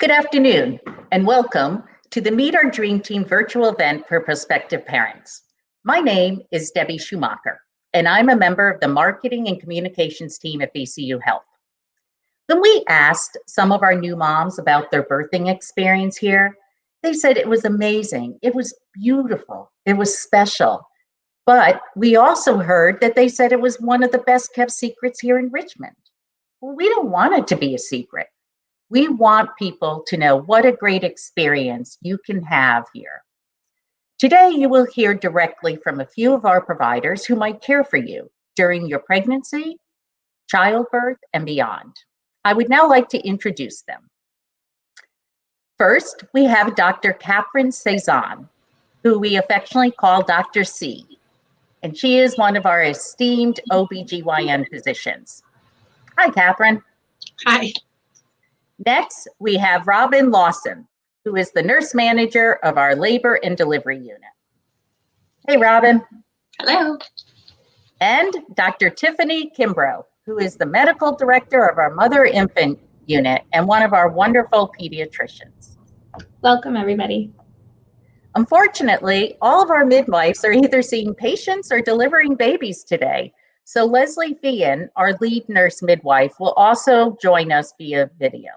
Good afternoon, and welcome to the Meet Our Dream Team virtual event for prospective parents. My name is Debbie Schumacher, and I'm a member of the marketing and communications team at VCU Health. When we asked some of our new moms about their birthing experience here, they said it was amazing, it was beautiful, it was special. But we also heard that they said it was one of the best kept secrets here in Richmond. Well, we don't want it to be a secret. We want people to know what a great experience you can have here. Today, you will hear directly from a few of our providers who might care for you during your pregnancy, childbirth, and beyond. I would now like to introduce them. First, we have Dr. Catherine Cezanne, who we affectionately call Dr. C, and she is one of our esteemed OBGYN physicians. Hi, Catherine. Hi. Next, we have Robin Lawson, who is the nurse manager of our labor and delivery unit. Hey, Robin. Hello. And Dr. Tiffany Kimbrough, who is the medical director of our mother-infant unit and one of our wonderful pediatricians. Welcome, everybody. Unfortunately, all of our midwives are either seeing patients or delivering babies today. So Leslie Fian, our lead nurse midwife, will also join us via video.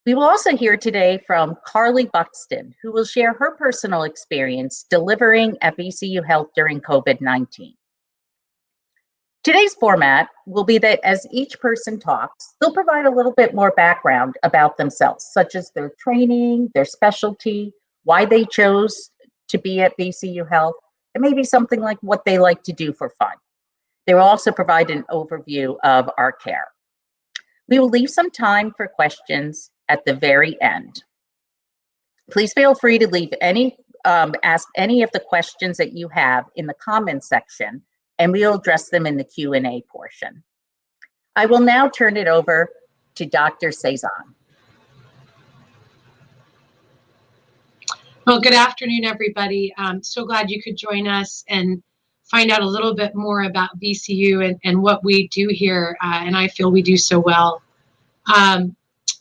We will also hear today from Carly Buxton, who will share her personal experience delivering at VCU Health during COVID-19. Today's format will be that as each person talks, they'll provide a little bit more background about themselves, such as their training, their specialty, why they chose to be at VCU Health, and maybe something like what they like to do for fun. They will also provide an overview of our care. We will leave some time for questions at the very end. Please feel free to leave ask any of the questions that you have in the comments section, and we'll address them in the Q&A portion. I will now turn it over to Dr. Cezanne. Well, good afternoon, everybody. I'm so glad you could join us and find out a little bit more about VCU and what we do here, and I feel we do so well.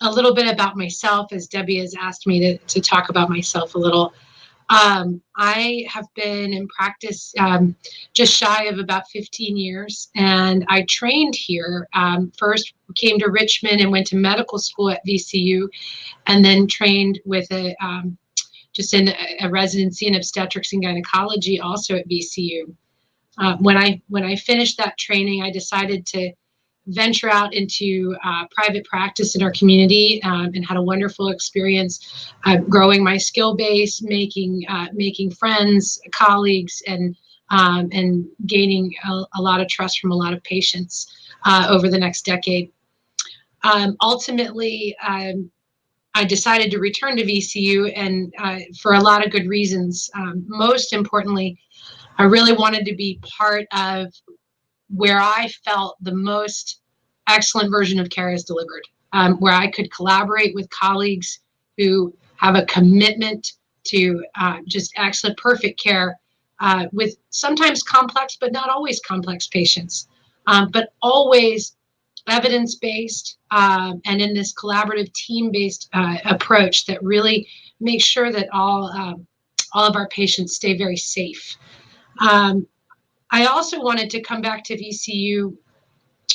A little bit about myself, as Debbie has asked me to talk about myself a little. I have been in practice just shy of about 15 years, and I trained here. First came to Richmond and went to medical school at VCU, and then trained with just in a residency in obstetrics and gynecology also at VCU. When I finished that training, I decided to venture out into private practice in our community and had a wonderful experience growing my skill base, making friends, colleagues, and gaining a lot of trust from a lot of patients over the next decade. Ultimately, I decided to return to VCU, and for a lot of good reasons. Most importantly, I really wanted to be part of where I felt the most excellent version of care is delivered, where I could collaborate with colleagues who have a commitment to just excellent, perfect care with sometimes complex, but not always complex patients, but always evidence-based and in this collaborative team-based approach that really makes sure that all of our patients stay very safe. I also wanted to come back to VCU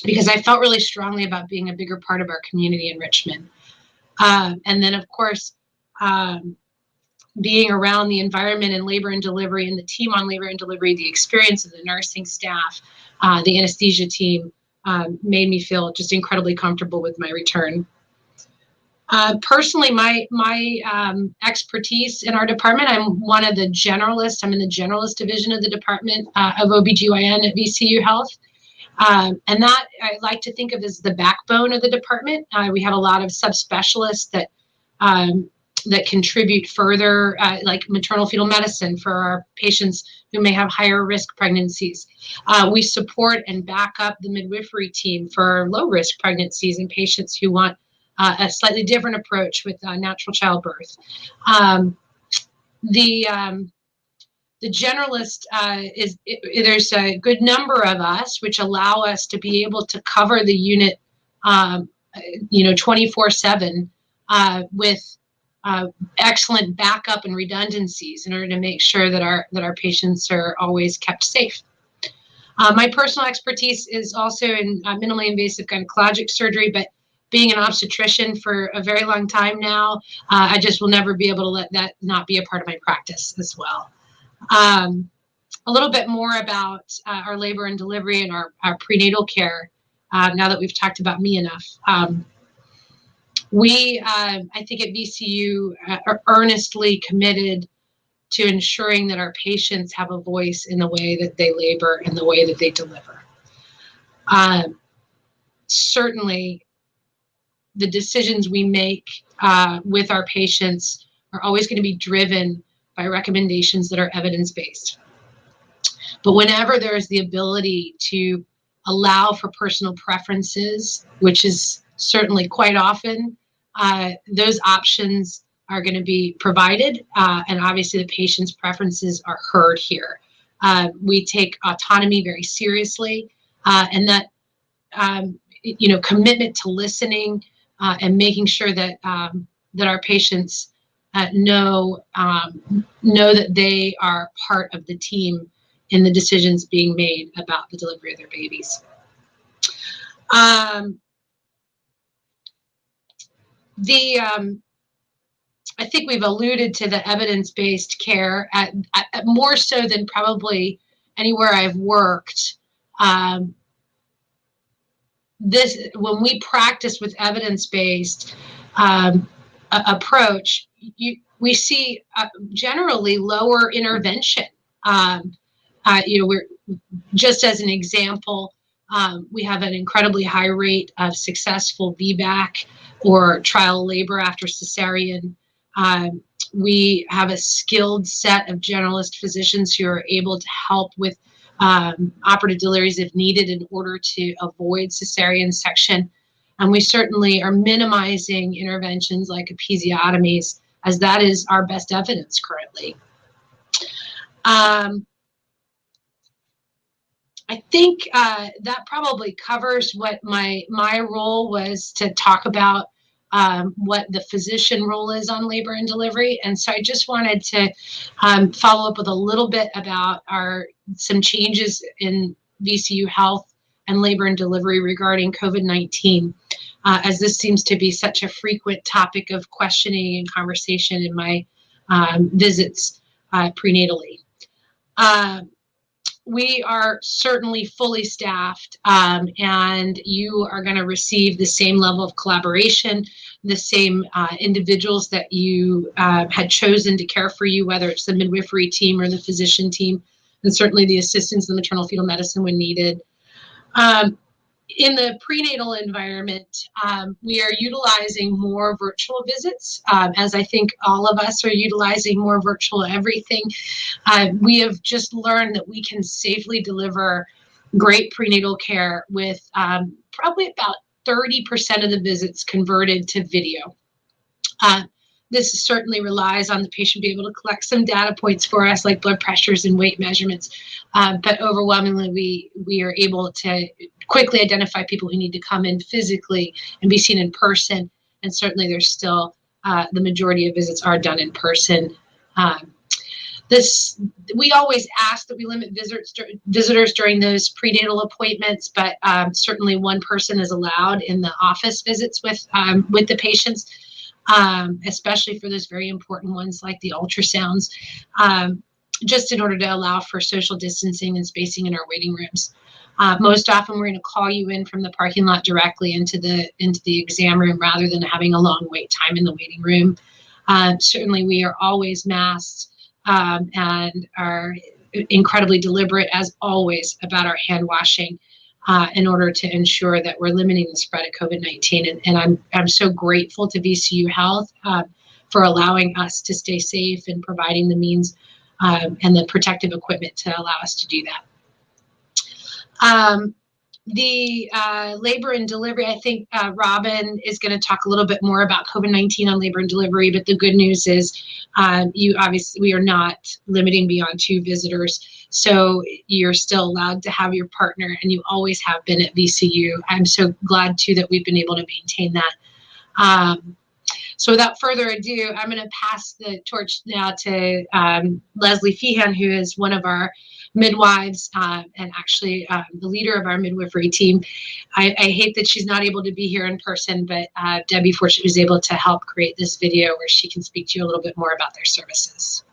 because I felt really strongly about being a bigger part of our community in Richmond. And then, of course, being around the environment in labor and delivery and the team on labor and delivery, the experience of the nursing staff, the anesthesia team made me feel just incredibly comfortable with my return. Personally, my expertise in our department, I'm one of the generalists. I'm in the generalist division of the Department of OBGYN at VCU Health. And that I like to think of as the backbone of the department. We have a lot of subspecialists that contribute further, like maternal fetal medicine for our patients who may have higher risk pregnancies. We support and back up the midwifery team for low risk pregnancies and patients who want a slightly different approach with natural childbirth. The generalist there's a good number of us which allow us to be able to cover the unit 24/7 with excellent backup and redundancies in order to make sure that our patients are always kept safe. My personal expertise is also in minimally invasive gynecologic surgery, but being an obstetrician for a very long time now, I just will never be able to let that not be a part of my practice as well. A little bit more about our labor and delivery and our prenatal care, now that we've talked about me enough. We, I think at VCU, are earnestly committed to ensuring that our patients have a voice in the way that they labor and the way that they deliver. Certainly, the decisions we make with our patients are always going to be driven by recommendations that are evidence-based. But whenever there's the ability to allow for personal preferences, which is certainly quite often, those options are going to be provided, and obviously the patient's preferences are heard here. We take autonomy very seriously, and that commitment to listening and making sure that that our patients know that they are part of the team in the decisions being made about the delivery of their babies. I think we've alluded to the evidence-based care at more so than probably anywhere I've worked. When we practice with evidence-based approach, we see generally lower intervention. We're just as an example, we have an incredibly high rate of successful VBAC or trial labor after cesarean. We have a skilled set of generalist physicians who are able to help with operative deliveries if needed in order to avoid cesarean section. And we certainly are minimizing interventions like episiotomies, as that is our best evidence currently. I think that probably covers what my role was to talk about what the physician role is on labor and delivery. And so I just wanted to follow up with a little bit about some changes in VCU Health and labor and delivery regarding COVID-19, as this seems to be such a frequent topic of questioning and conversation in my visits prenatally. We are certainly fully staffed, and you are going to receive the same level of collaboration, the same individuals that you had chosen to care for you, whether it's the midwifery team or the physician team, and certainly the assistants in maternal fetal medicine when needed. In the prenatal environment, we are utilizing more virtual visits, as I think all of us are utilizing more virtual everything. We have just learned that we can safely deliver great prenatal care with probably about 30% of the visits converted to video. This certainly relies on the patient being able to collect some data points for us, like blood pressures and weight measurements. But overwhelmingly, we are able to quickly identify people who need to come in physically and be seen in person. And certainly there's still, the majority of visits are done in person. We always ask that we limit visitors during those prenatal appointments, but certainly one person is allowed in the office visits with the patients. Especially for those very important ones like the ultrasounds, just in order to allow for social distancing and spacing in our waiting rooms. Most often we're going to call you in from the parking lot directly into the exam room rather than having a long wait time in the waiting room. Certainly we are always masked and are incredibly deliberate, as always, about our hand washing. In order to ensure that we're limiting the spread of COVID-19. And I'm so grateful to VCU Health for allowing us to stay safe and providing the means and the protective equipment to allow us to do that. The labor and delivery, I think Robin is going to talk a little bit more about COVID-19 on labor and delivery, but the good news is we are not limiting beyond 2 visitors. So you're still allowed to have your partner, and you always have been at VCU. I'm so glad too that we've been able to maintain that. So without further ado, I'm going to pass the torch now to Leslie Feehan, who is one of our midwives and actually the leader of our midwifery team. I hate that she's not able to be here in person, but Debbie fortunately was able to help create this video where she can speak to you a little bit more about their services.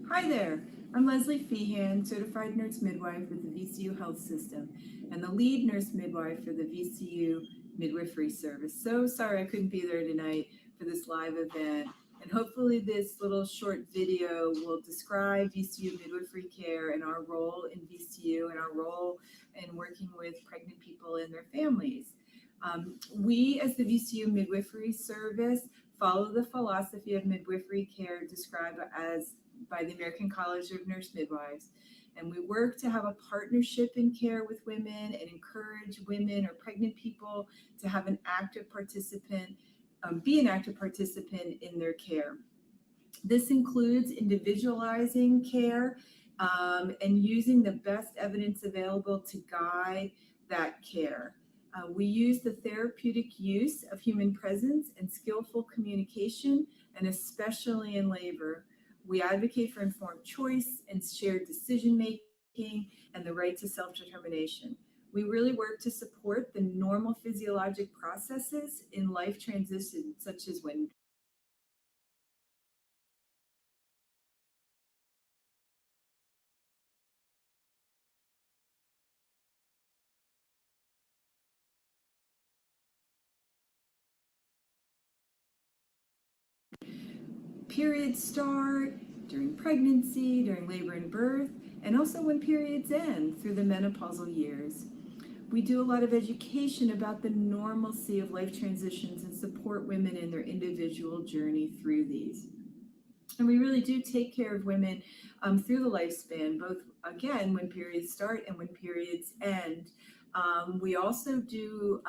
Hi there, I'm Leslie Feehan, Certified Nurse Midwife with the VCU Health System and the lead nurse midwife for the VCU Midwifery Service. So sorry I couldn't be there tonight for this live event, and hopefully this little short video will describe VCU midwifery care and our role in VCU and our role in working with pregnant people and their families. We, as the VCU Midwifery Service, follow the philosophy of midwifery care described as by the American College of Nurse Midwives, and we work to have a partnership in care with women and encourage women or pregnant people to have an active participant, be an active participant in their care. This includes individualizing care and using the best evidence available to guide that care. We use the therapeutic use of human presence and skillful communication, and especially in labor. We advocate for informed choice and shared decision-making and the right to self-determination. We really work to support the normal physiologic processes in life transition, such as when periods start, during pregnancy, during labor and birth, and also when periods end through the menopausal years. We do a lot of education about the normalcy of life transitions and support women in their individual journey through these. And we really do take care of women through the lifespan, both, again, when periods start and when periods end. We also do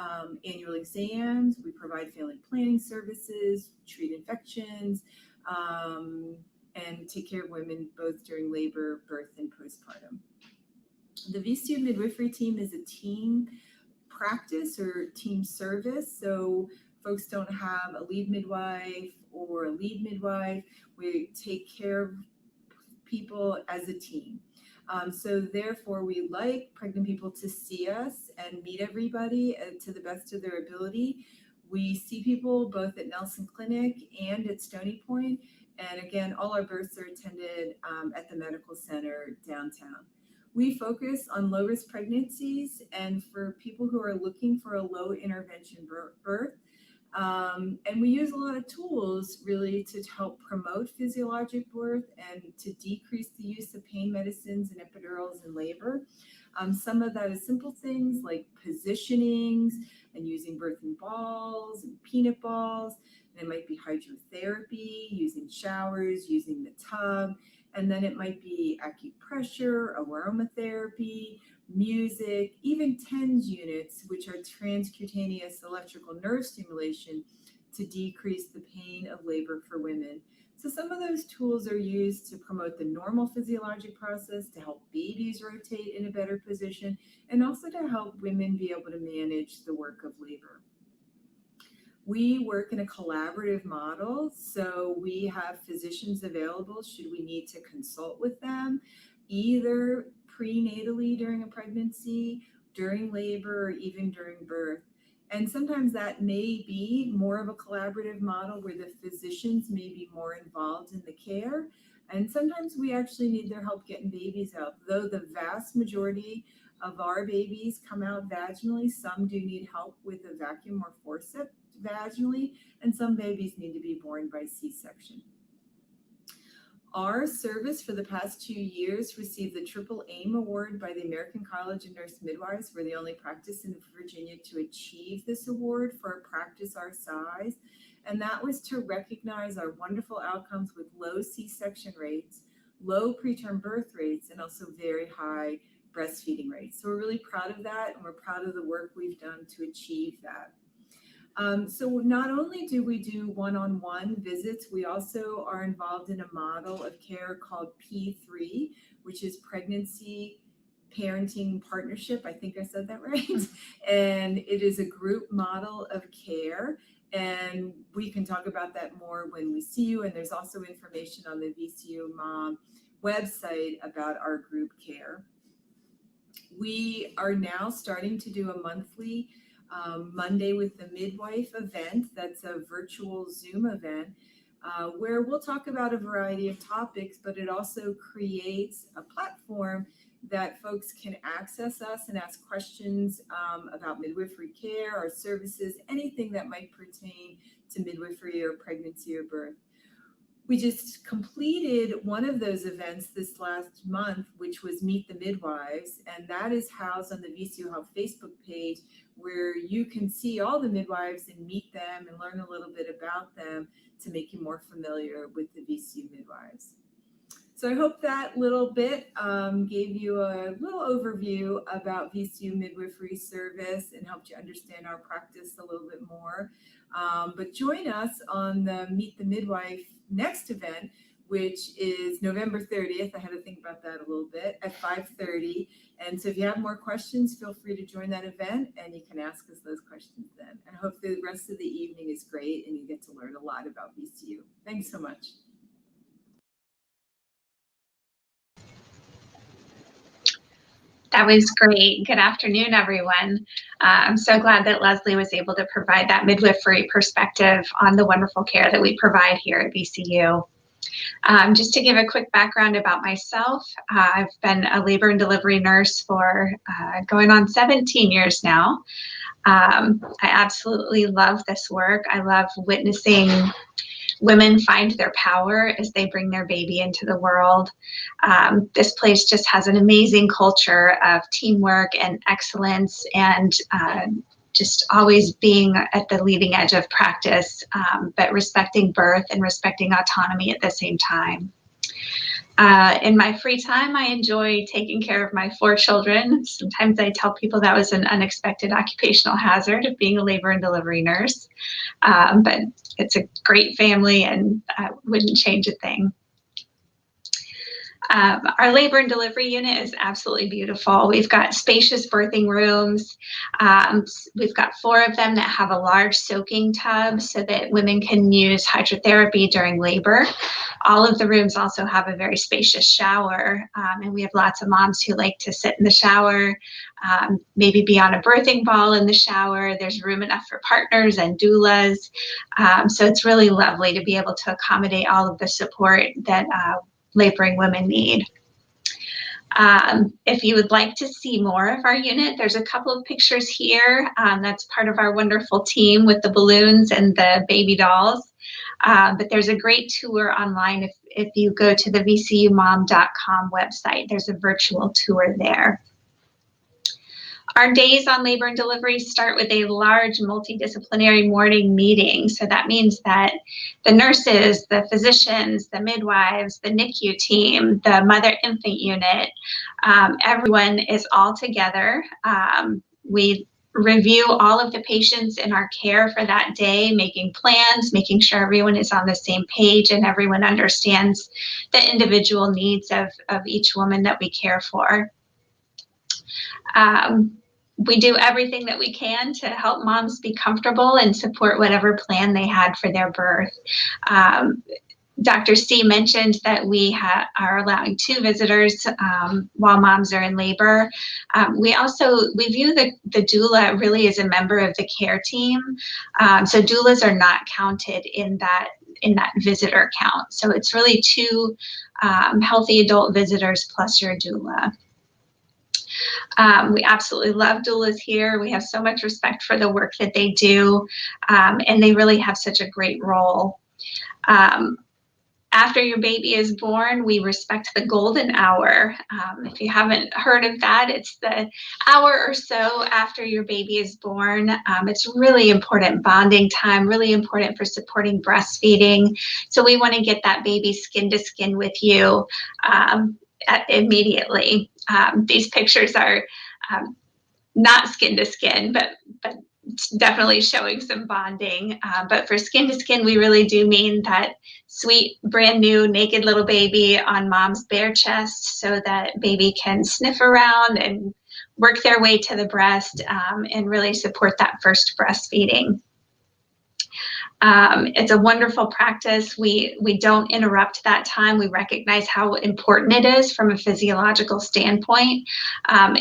annual exams. We provide family planning services, treat infections, and take care of women both during labor, birth, and postpartum. The VCU midwifery team is a team practice or team service. So folks don't have a lead midwife or a lead midwife. We take care of people as a team. So therefore, we like pregnant people to see us and meet everybody to the best of their ability. We see people both at Nelson Clinic and at Stony Point. And again, all our births are attended at the medical center downtown. We focus on low-risk pregnancies and for people who are looking for a low intervention birth. And we use a lot of tools really to help promote physiologic birth and to decrease the use of pain medicines and epidurals in labor. Some of that is simple things like positionings and using birthing balls and peanut balls. And it might be hydrotherapy, using showers, using the tub. And then it might be acupressure, aromatherapy, music, even TENS units, which are transcutaneous electrical nerve stimulation to decrease the pain of labor for women. So some of those tools are used to promote the normal physiologic process, to help babies rotate in a better position, and also to help women be able to manage the work of labor. We work in a collaborative model, so we have physicians available should we need to consult with them, either prenatally during a pregnancy, during labor, or even during birth. And sometimes that may be more of a collaborative model where the physicians may be more involved in the care. And sometimes we actually need their help getting babies out, though the vast majority of our babies come out vaginally. Some do need help with a vacuum or forceps vaginally, and some babies need to be born by C-section. Our service for the past 2 years received the Triple AIM Award by the American College of Nurse Midwives. We're the only practice in Virginia to achieve this award for a practice our size. And that was to recognize our wonderful outcomes with low C-section rates, low preterm birth rates, and also very high breastfeeding rates. So we're really proud of that, and we're proud of the work we've done to achieve that. So not only do we do one-on-one visits, we also are involved in a model of care called P3, which is pregnancy parenting partnership. I think I said that right. And it is a group model of care. And we can talk about that more when we see you. And there's also information on the VCU Mom website about our group care. We are now starting to do a monthly Monday with the Midwife event. That's a virtual Zoom event where we'll talk about a variety of topics, but it also creates a platform that folks can access us and ask questions about midwifery care or services, anything that might pertain to midwifery or pregnancy or birth. We just completed one of those events this last month, which was Meet the Midwives, and that is housed on the VCU Health Facebook page, where you can see all the midwives and meet them and learn a little bit about them to make you more familiar with the VCU midwives. So I hope that little bit gave you a little overview about VCU midwifery service and helped you understand our practice a little bit more. But join us on the Meet the Midwife next event, which is November 30th. I had to think about that a little bit, at 5:30. And so if you have more questions, feel free to join that event and you can ask us those questions then. And I hope the rest of the evening is great and you get to learn a lot about VCU. Thanks so much. That was great. Good afternoon, everyone. I'm so glad that Leslie was able to provide that midwifery perspective on the wonderful care that we provide here at VCU. Just to give a quick background about myself, I've been a labor and delivery nurse for going on 17 years now. I absolutely love this work. I love witnessing women find their power as they bring their baby into the world. This place just has an amazing culture of teamwork and excellence and just always being at the leading edge of practice, but respecting birth and respecting autonomy at the same time. In my free time, I enjoy taking care of my 4 children. Sometimes I tell people that was an unexpected occupational hazard of being a labor and delivery nurse, but it's a great family and I wouldn't change a thing. Our labor and delivery unit is absolutely beautiful. We've got spacious birthing rooms. We've got 4 of them that have a large soaking tub so that women can use hydrotherapy during labor. All of the rooms also have a very spacious shower, and we have lots of moms who like to sit in the shower, maybe be on a birthing ball in the shower. There's room enough for partners and doulas. So it's really lovely to be able to accommodate all of the support that laboring women need. If you would like to see more of our unit, there's a couple of pictures here. That's part of our wonderful team with the balloons and the baby dolls. But there's a great tour online if you go to the vcumom.com website. There's a virtual tour there. Our days on labor and delivery start with a large multidisciplinary morning meeting. So that means that the nurses, the physicians, the midwives, the NICU team, the mother-infant unit, everyone is all together. We review all of the patients in our care for that day, making plans, making sure everyone is on the same page and everyone understands the individual needs of each woman that we care for. We do everything that we can to help moms be comfortable and support whatever plan they had for their birth. Dr. C mentioned that we are allowing 2 visitors while moms are in labor. We view the doula really as a member of the care team. So doulas are not counted in that visitor count. So it's really 2 healthy adult visitors plus your doula. We absolutely love doulas here. We have so much respect for the work that they do, and they really have such a great role. After your baby is born, we respect the golden hour. If you haven't heard of that, it's the hour or so after your baby is born. It's really important bonding time, really important for supporting breastfeeding. So we want to get that baby skin to skin with you immediately. These pictures are not skin to skin, but definitely showing some bonding. But for skin to skin, we really do mean that sweet, brand new, naked little baby on mom's bare chest so that baby can sniff around and work their way to the breast and really support that first breastfeeding. It's a wonderful practice. We don't interrupt that time. We recognize how important it is from a physiological standpoint,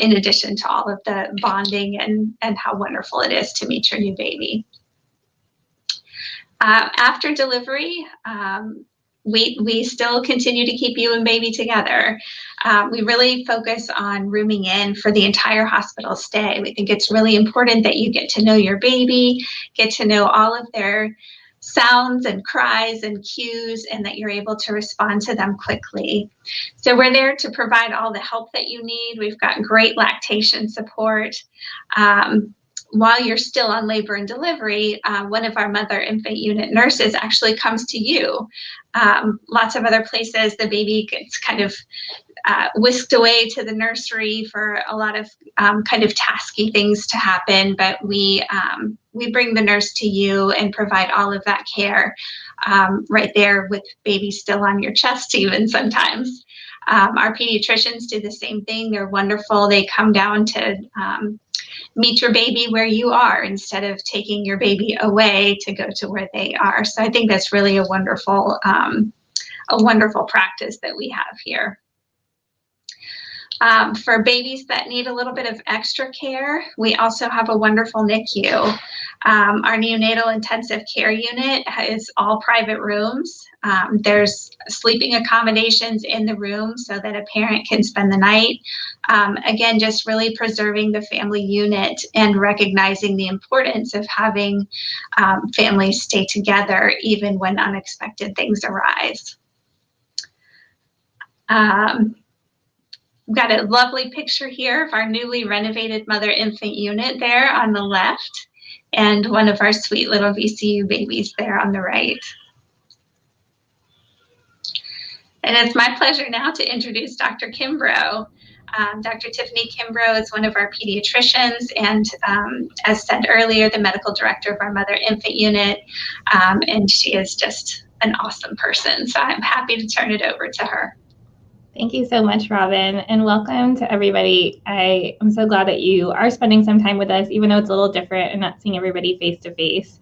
in addition to all of the bonding and how wonderful it is to meet your new baby. After delivery, we still continue to keep you and baby together. We really focus on rooming in for the entire hospital stay. We think it's really important that you get to know your baby, get to know all of their sounds and cries and cues, and that you're able to respond to them quickly. So we're there to provide all the help that you need. We've got great lactation support. While you're still on labor and delivery, one of our mother infant unit nurses actually comes to you. Lots of other places, the baby gets kind of whisked away to the nursery for a lot of kind of tasky things to happen, but we bring the nurse to you and provide all of that care right there with baby still on your chest even sometimes. Our pediatricians do the same thing. They're wonderful. They come down to meet your baby where you are instead of taking your baby away to go to where they are. So I think that's really a wonderful practice that we have here. For babies that need a little bit of extra care, we also have a wonderful NICU. Our neonatal intensive care unit is all private rooms. There's sleeping accommodations in the room so that a parent can spend the night. Again, just really preserving the family unit and recognizing the importance of having families stay together even when unexpected things arise. We've got a lovely picture here of our newly renovated mother infant unit there on the left, and one of our sweet little VCU babies there on the right. And it's my pleasure now to introduce Dr. Kimbrough. Dr. Tiffany Kimbrough is one of our pediatricians and, as said earlier, the medical director of our mother infant unit, and she is just an awesome person. So I'm happy to turn it over to her. Thank you so much, Robin, and welcome to everybody. I am so glad that you are spending some time with us, even though it's a little different and not seeing everybody face to face.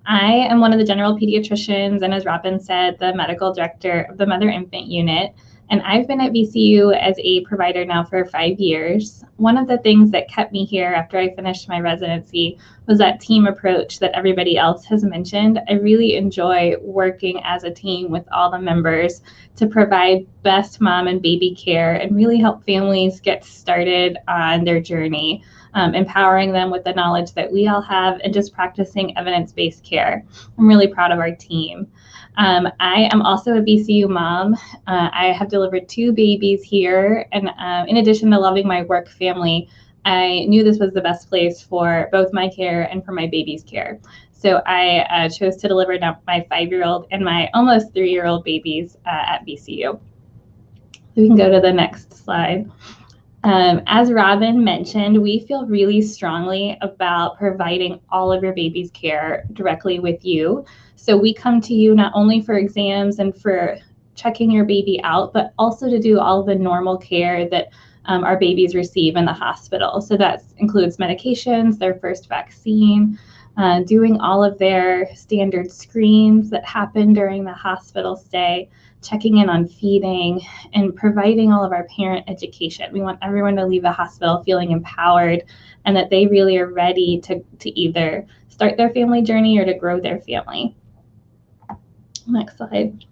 I am one of the general pediatricians, and as Robin said, the medical director of the mother infant unit. And I've been at VCU as a provider now for 5 years. One of the things that kept me here after I finished my residency was that team approach that everybody else has mentioned. I really enjoy working as a team with all the members to provide best mom and baby care and really help families get started on their journey, empowering them with the knowledge that we all have and just practicing evidence-based care. I'm really proud of our team. I am also a VCU mom. I have delivered 2 babies here, and in addition to loving my work family, I knew this was the best place for both my care and for my baby's care. So I chose to deliver now my 5-year-old and my almost 3-year-old babies at VCU. We can go to the next slide. As Robin mentioned, we feel really strongly about providing all of your baby's care directly with you. So we come to you not only for exams and for checking your baby out, but also to do all of the normal care that our babies receive in the hospital. So that includes medications, their first vaccine, doing all of their standard screens that happen during the hospital stay, checking in on feeding, and providing all of our parent education. We want everyone to leave the hospital feeling empowered and that they really are ready to either start their family journey or to grow their family. Next slide.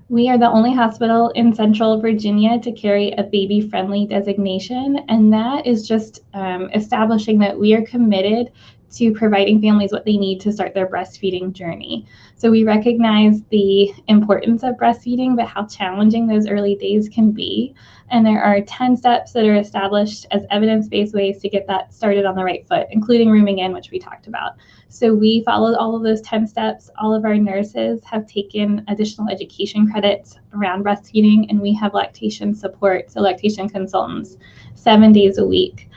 We are the only hospital in Central Virginia to carry a baby-friendly designation, and that is just establishing that we are committed to providing families what they need to start their breastfeeding journey. So we recognize the importance of breastfeeding, but how challenging those early days can be. And there are 10 steps that are established as evidence-based ways to get that started on the right foot, including rooming in, which we talked about. So we followed all of those 10 steps. All of our nurses have taken additional education credits around breastfeeding, and we have lactation support, so lactation consultants, 7 days a week.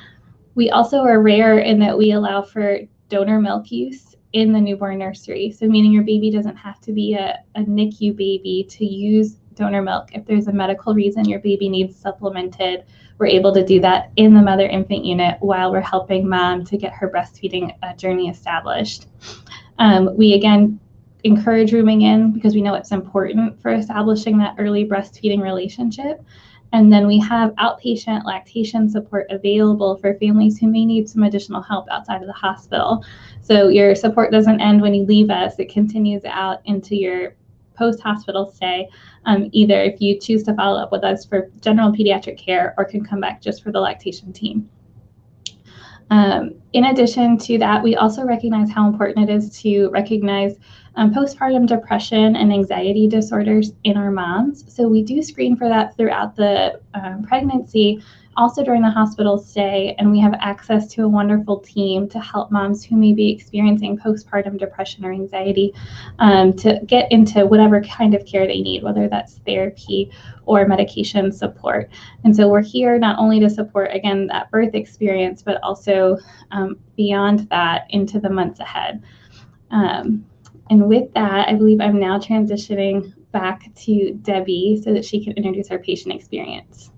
We also are rare in that we allow for donor milk use in the newborn nursery. So meaning your baby doesn't have to be a NICU baby to use donor milk. If there's a medical reason your baby needs supplemented, we're able to do that in the mother-infant unit while we're helping mom to get her breastfeeding journey established. We again encourage rooming in because we know it's important for establishing that early breastfeeding relationship. And then we have outpatient lactation support available for families who may need some additional help outside of the hospital. So your support doesn't end when you leave us, it continues out into your post-hospital stay, either if you choose to follow up with us for general pediatric care or can come back just for the lactation team. In addition to that, we also recognize how important it is to recognize postpartum depression and anxiety disorders in our moms. So we do screen for that throughout the pregnancy, also during the hospital stay, and we have access to a wonderful team to help moms who may be experiencing postpartum depression or anxiety to get into whatever kind of care they need, whether that's therapy or medication support. And so we're here not only to support, again, that birth experience, but also beyond that into the months ahead. And with that, I believe I'm now transitioning back to Debbie so that she can introduce our patient experience.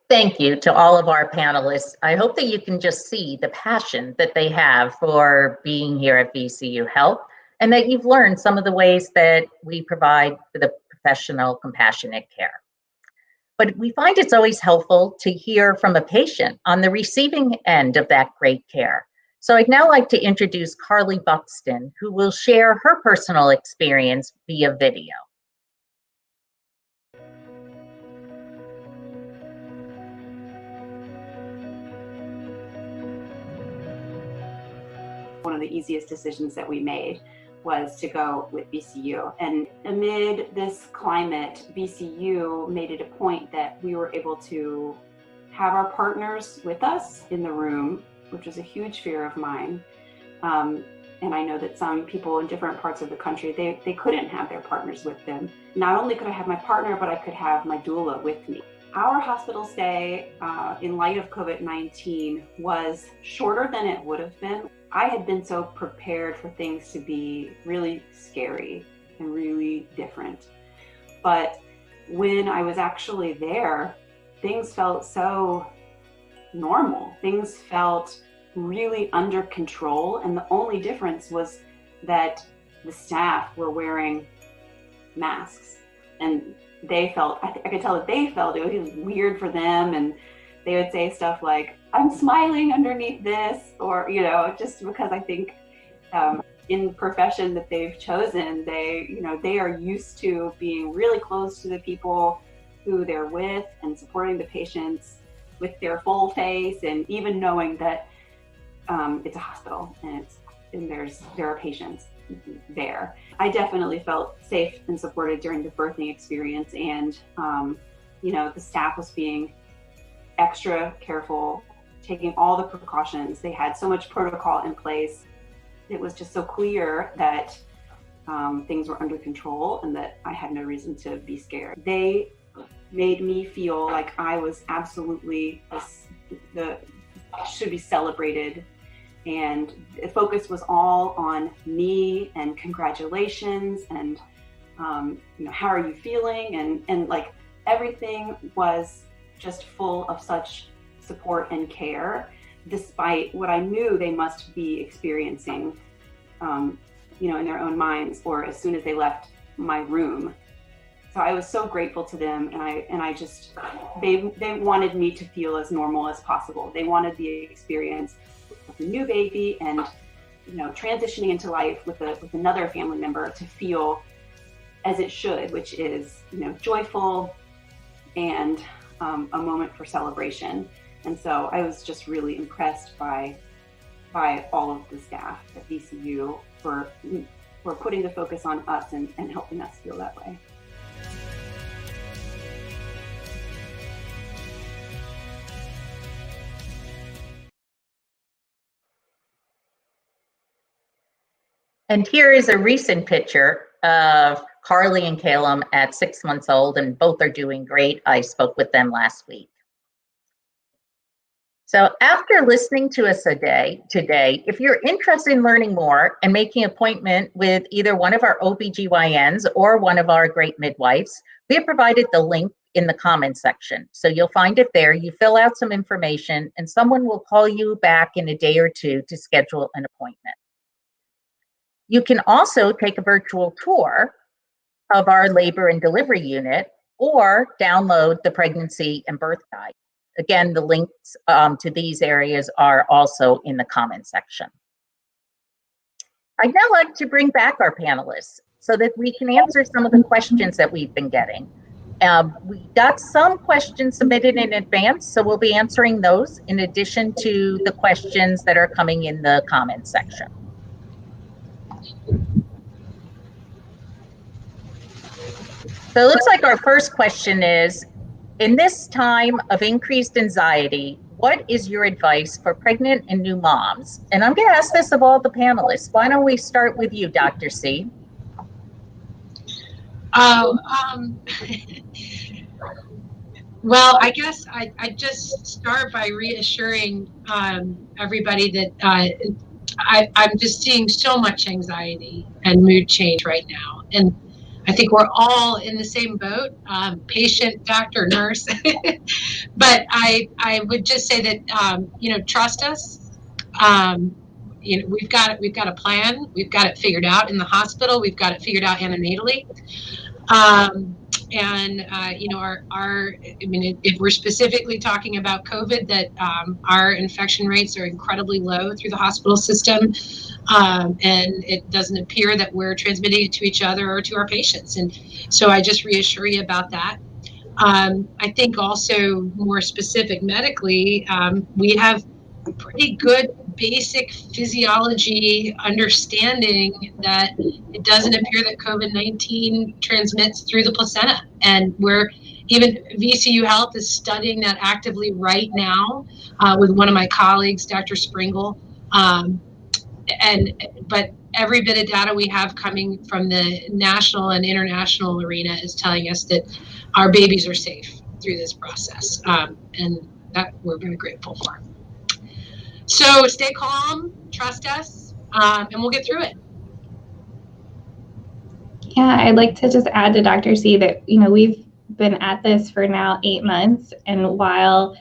Thank you to all of our panelists. I hope that you can just see the passion that they have for being here at VCU Health, and that you've learned some of the ways that we provide for the professional, compassionate care. But we find it's always helpful to hear from a patient on the receiving end of that great care. So I'd now like to introduce Carly Buxton, who will share her personal experience via video. One of the easiest decisions that we made was to go with VCU. And amid this climate, VCU made it a point that we were able to have our partners with us in the room, which was a huge fear of mine. And I know that some people in different parts of the country, they couldn't have their partners with them. Not only could I have my partner, but I could have my doula with me. Our hospital stay, in light of COVID-19, was shorter than it would have been. I had been so prepared for things to be really scary and really different. But when I was actually there, things felt so normal. Things felt really under control. And the only difference was that the staff were wearing masks. And they felt, I could tell that they felt it was weird for them. And they would say stuff like, I'm smiling underneath this, or, you know, just because I think in the profession that they've chosen, they are used to being really close to the people who they're with and supporting the patients with their full face, and even knowing that it's a hospital and there are patients there. I definitely felt safe and supported during the birthing experience, and the staff was being extra careful, taking all the precautions. They had so much protocol in place. It was just so clear that things were under control and that I had no reason to be scared. They made me feel like I was absolutely should be celebrated, and the focus was all on me and congratulations and how are you feeling, and like everything was just full of such support and care, despite what I knew they must be experiencing, in their own minds, or as soon as they left my room. So I was so grateful to them, and I just, they wanted me to feel as normal as possible. They wanted the experience with a new baby and, transitioning into life with another family member to feel as it should, which is, joyful and a moment for celebration. And so I was just really impressed by all of the staff at VCU for putting the focus on us and helping us feel that way. And here is a recent picture of Carly and Calum at 6 months old, and both are doing great. I spoke with them last week. So after listening to us today, if you're interested in learning more and making an appointment with either one of our OBGYNs or one of our great midwives, we have provided the link in the comments section. So you'll find it there. You fill out some information and someone will call you back in a day or two to schedule an appointment. You can also take a virtual tour of our labor and delivery unit or download the pregnancy and birth guide. Again, the links to these areas are also in the comment section. I'd now like to bring back our panelists so that we can answer some of the questions that we've been getting. We got some questions submitted in advance, so we'll be answering those in addition to the questions that are coming in the comment section. So it looks like our first question is, in this time of increased anxiety, what is your advice for pregnant and new moms? And I'm going to ask this of all the panelists. Why don't we start with you, Dr. C? Well, I guess I just start by reassuring everybody that I'm just seeing so much anxiety and mood change right now. And I think we're all in the same boat, patient, doctor, nurse. But I would just say that, trust us. We've got a plan. We've got it figured out in the hospital. We've got it figured out antenatally. If we're specifically talking about COVID, that our infection rates are incredibly low through the hospital system. And it doesn't appear that we're transmitting it to each other or to our patients. And so I just reassure you about that. I think also more specific medically, we have pretty good basic physiology understanding that it doesn't appear that COVID-19 transmits through the placenta. And even VCU Health is studying that actively right now with one of my colleagues, Dr. Springle. But every bit of data we have coming from the national and international arena is telling us that our babies are safe through this process. And that we're very grateful for. So stay calm, trust us, and we'll get through it. Yeah, I'd like to just add to Dr. C that, we've been at this for now 8 months. And while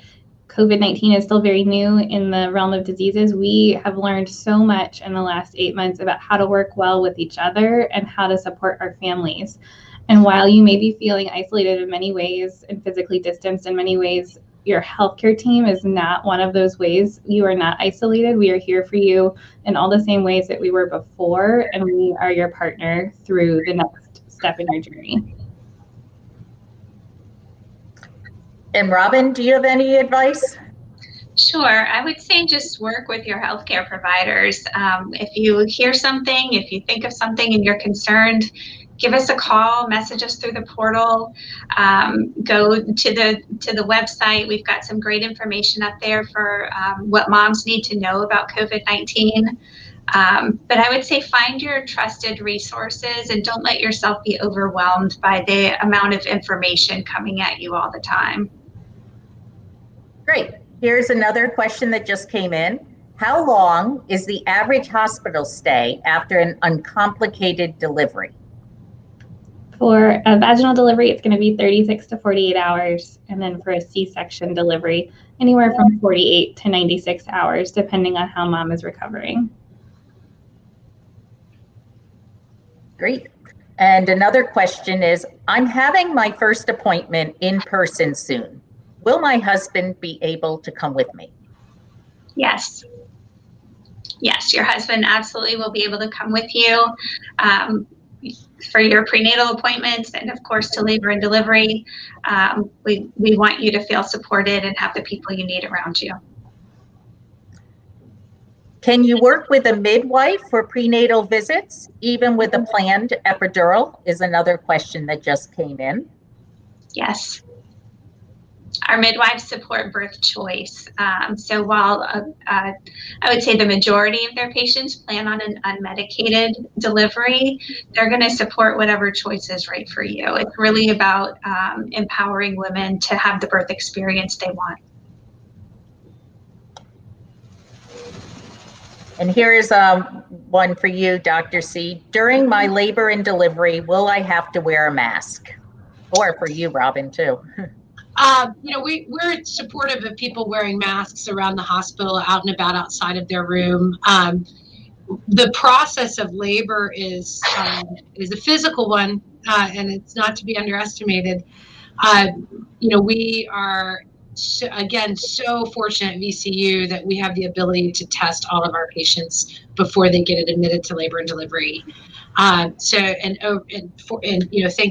COVID-19 is still very new in the realm of diseases, we have learned so much in the last 8 months about how to work well with each other and how to support our families. And while you may be feeling isolated in many ways and physically distanced in many ways, your healthcare team is not one of those ways. You are not isolated. We are here for you in all the same ways that we were before, and we are your partner through the next step in your journey. And Robin, do you have any advice? Sure. I would say just work with your healthcare providers. If you hear something, if you think of something and you're concerned, give us a call, message us through the portal, go to the website. We've got some great information up there for what moms need to know about COVID-19. But I would say find your trusted resources and don't let yourself be overwhelmed by the amount of information coming at you all the time. Great. Here's another question that just came in. How long is the average hospital stay after an uncomplicated delivery? For a vaginal delivery, it's going to be 36 to 48 hours. And then for a C-section delivery, anywhere from 48 to 96 hours, depending on how mom is recovering. Great. And another question is, I'm having my first appointment in person soon. Will my husband be able to come with me? Yes. Yes, your husband absolutely will be able to come with you for your prenatal appointments and, of course, to labor and delivery. We want you to feel supported and have the people you need around you. Can you work with a midwife for prenatal visits, even with a planned epidural? Is another question that just came in. Yes. Our midwives support birth choice. So while I would say the majority of their patients plan on an unmedicated delivery, they're going to support whatever choice is right for you. It's really about empowering women to have the birth experience they want. And here is one for you, Dr. C. During my labor and delivery, will I have to wear a mask? Or for you, Robin, too. We're supportive of people wearing masks around the hospital, out and about outside of their room. The process of labor is a physical one, and it's not to be underestimated. We are, so fortunate at VCU that we have the ability to test all of our patients before they get admitted to labor and delivery. Thank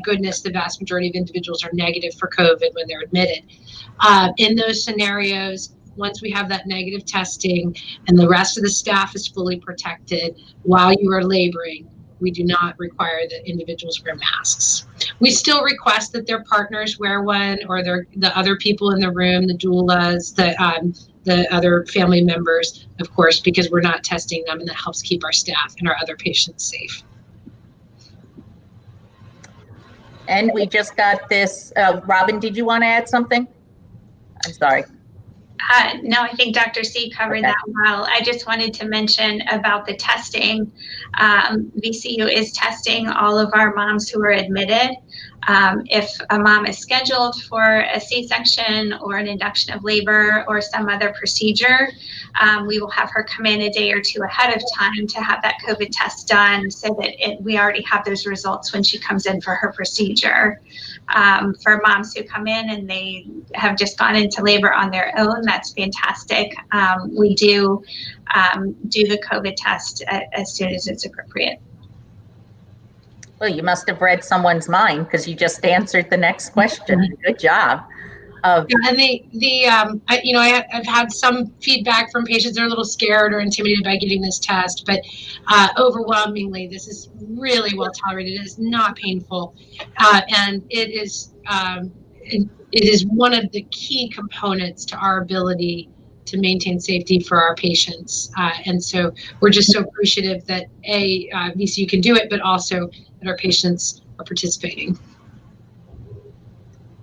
goodness the vast majority of individuals are negative for COVID when they're admitted. In those scenarios, once we have that negative testing and the rest of the staff is fully protected while you are laboring, we do not require that individuals wear masks. We still request that their partners wear one, or the other people in the room, the doulas, the other family members, of course, because we're not testing them, and that helps keep our staff and our other patients safe. And we just got this. Robin, did you want to add something? I'm sorry. No, I think Dr. C covered that well. I just wanted to mention about the testing. VCU is testing all of our moms who are admitted. If a mom is scheduled for a C-section or an induction of labor or some other procedure, we will have her come in a day or two ahead of time to have that COVID test done, so that we already have those results when she comes in for her procedure. For moms who come in and they have just gone into labor on their own, that's fantastic. We do the COVID test as soon as it's appropriate. Well, you must have read someone's mind, because you just answered the next question. Good job. And I've had some feedback from patients that are a little scared or intimidated by getting this test, but overwhelmingly, this is really well tolerated. It is not painful, and it is one of the key components to our ability to maintain safety for our patients. And so we're just so appreciative that VCU can do it, but also that our patients are participating.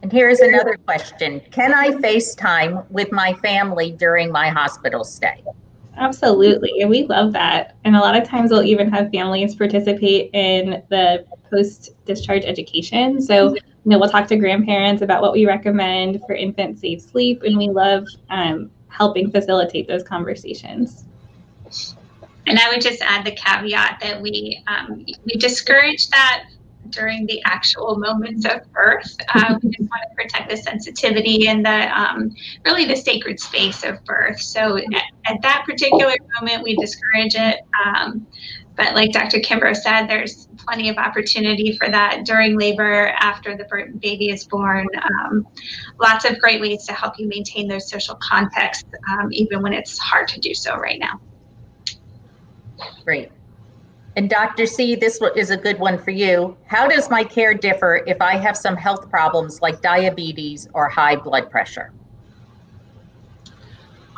And here's another question. Can I FaceTime with my family during my hospital stay? Absolutely, and we love that. And a lot of times we'll even have families participate in the post-discharge education. So, we'll talk to grandparents about what we recommend for infant safe sleep, and we love helping facilitate those conversations. And I would just add the caveat that we discourage that during the actual moments of birth. We just want to protect the sensitivity and really the sacred space of birth. So at that particular moment, we discourage it. But like Dr. Kimbrough said, there's plenty of opportunity for that during labor, after the baby is born. Lots of great ways to help you maintain those social contexts, even when it's hard to do so right now. Great. And Dr. C, this is a good one for you. How does my care differ if I have some health problems like diabetes or high blood pressure?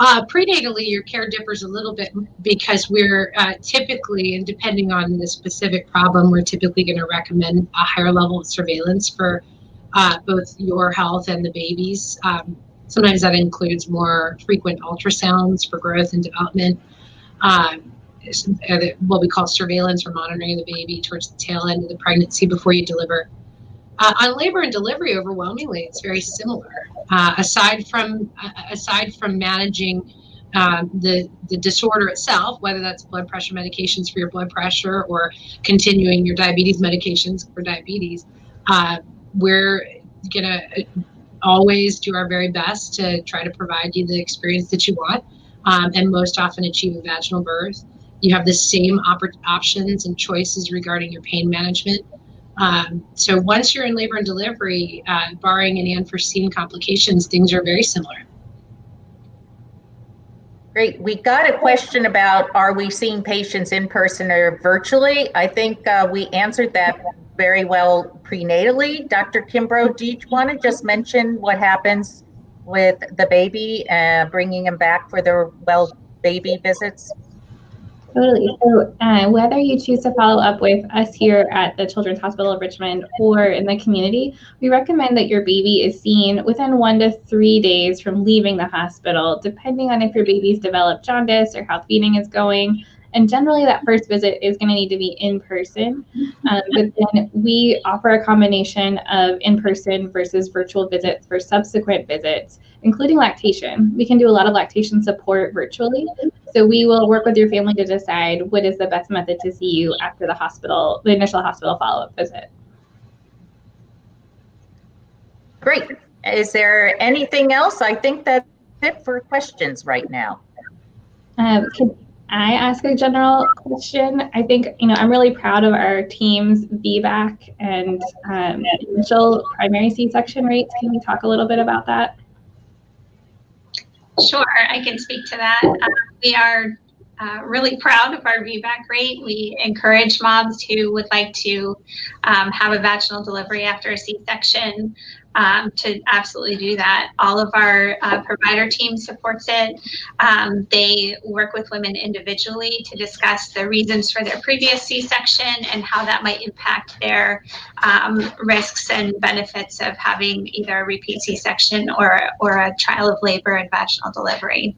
Prenatally, your care differs a little bit, because we're typically, and depending on the specific problem, we're typically going to recommend a higher level of surveillance for both your health and the baby's. Sometimes that includes more frequent ultrasounds for growth and development. What we call surveillance, or monitoring of the baby towards the tail end of the pregnancy before you deliver. On labor and delivery, overwhelmingly, it's very similar. Aside from managing the disorder itself, whether that's blood pressure medications for your blood pressure or continuing your diabetes medications for diabetes, we're gonna always do our very best to try to provide you the experience that you want, and most often achieve a vaginal birth. You have the same options and choices regarding your pain management. So once you're in labor and delivery, barring any unforeseen complications, things are very similar. Great. We got a question about, are we seeing patients in person or virtually? I think we answered that very well prenatally. Dr. Kimbrough, do you want to just mention what happens with the baby, bringing him back for the baby visits? Totally. So whether you choose to follow up with us here at the Children's Hospital of Richmond or in the community, we recommend that your baby is seen within 1 to 3 days from leaving the hospital, depending on if your baby's developed jaundice or how feeding is going. And generally that first visit is going to need to be in person, but then we offer a combination of in-person versus virtual visits for subsequent visits, including lactation. We can do a lot of lactation support virtually. So we will work with your family to decide what is the best method to see you after the initial hospital follow-up visit. Great. Is there anything else? I think that's it for questions right now. Can I ask a general question? I think, I'm really proud of our team's VBAC and initial primary C-section rates. Can you talk a little bit about that? Sure, I can speak to that. We are really proud of our VBAC rate. We encourage moms who would like to have a vaginal delivery after a C-section to absolutely do that. All of our provider team supports it. They work with women individually to discuss the reasons for their previous C-section and how that might impact their risks and benefits of having either a repeat C-section or a trial of labor and vaginal delivery.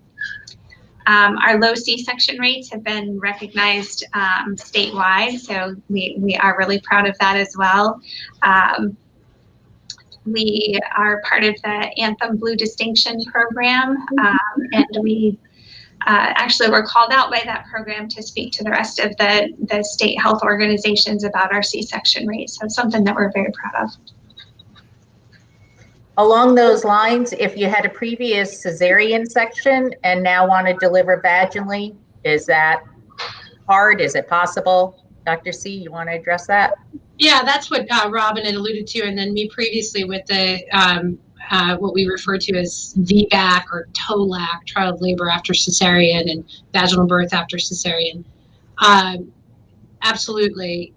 Our low C-section rates have been recognized statewide, so we are really proud of that as well. We are part of the Anthem Blue Distinction program, and we actually were called out by that program to speak to the rest of the state health organizations about our C-section rates. So it's something that we're very proud of. Along those lines, if you had a previous cesarean section and now want to deliver vaginally, is that hard? Is it possible? Dr. C, you want to address that? Yeah, that's what Robin had alluded to, and then me previously with the what we refer to as VBAC or TOLAC, trial of labor after cesarean, and vaginal birth after cesarean. Absolutely.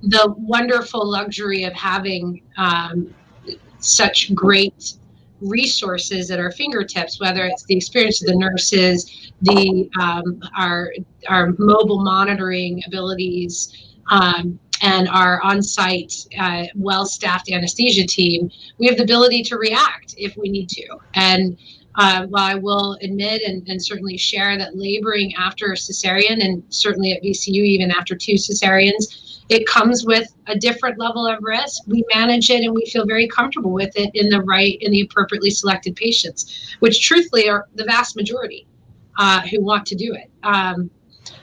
The wonderful luxury of having such great resources at our fingertips, whether it's the experience of the nurses, our mobile monitoring abilities, and our on-site well-staffed anesthesia team, we have the ability to react if we need to. And while I will admit and certainly share that laboring after a cesarean, and certainly at VCU even after 2 cesareans, it comes with a different level of risk. We manage it and we feel very comfortable with it in the appropriately selected patients, which truthfully are the vast majority who want to do it.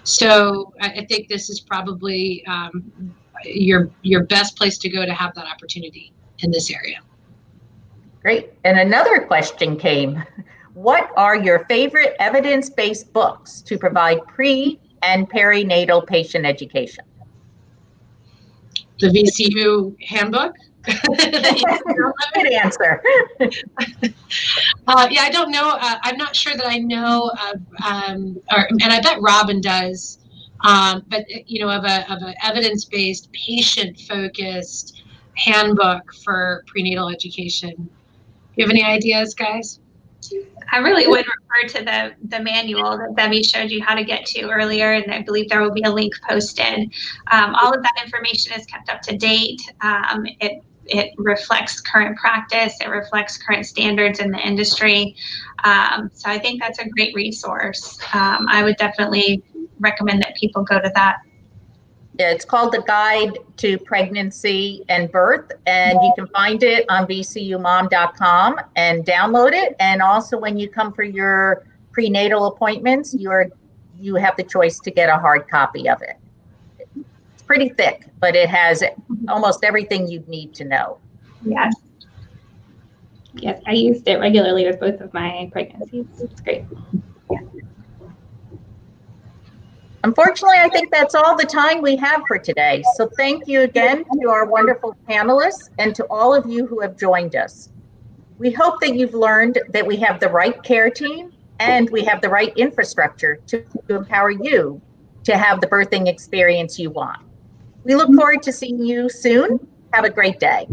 So I think this is probably your best place to go to have that opportunity in this area. Great. And another question came. What are your favorite evidence-based books to provide pre and perinatal patient education? The VCU handbook? Good answer. Yeah, I don't know. I'm not sure that I know of, and I bet Robin does. But of a evidence-based, patient-focused handbook for prenatal education. Do you have any ideas, guys? I really would refer to the manual that Debbie showed you how to get to earlier, and I believe there will be a link posted. All of that information is kept up to date. It reflects current practice. It reflects current standards in the industry. So I think that's a great resource. I would definitely recommend that people go to that. Yeah, it's called The Guide to Pregnancy and Birth, and you can find it on vcumom.com and download it. And also when you come for your prenatal appointments, you have the choice to get a hard copy of it. It's pretty thick, but it has almost everything you'd need to know. Yes. Yes, I used it regularly with both of my pregnancies. It's great. Yeah. Unfortunately, I think that's all the time we have for today. So thank you again to our wonderful panelists and to all of you who have joined us. We hope that you've learned that we have the right care team and we have the right infrastructure to empower you to have the birthing experience you want. We look forward to seeing you soon. Have a great day.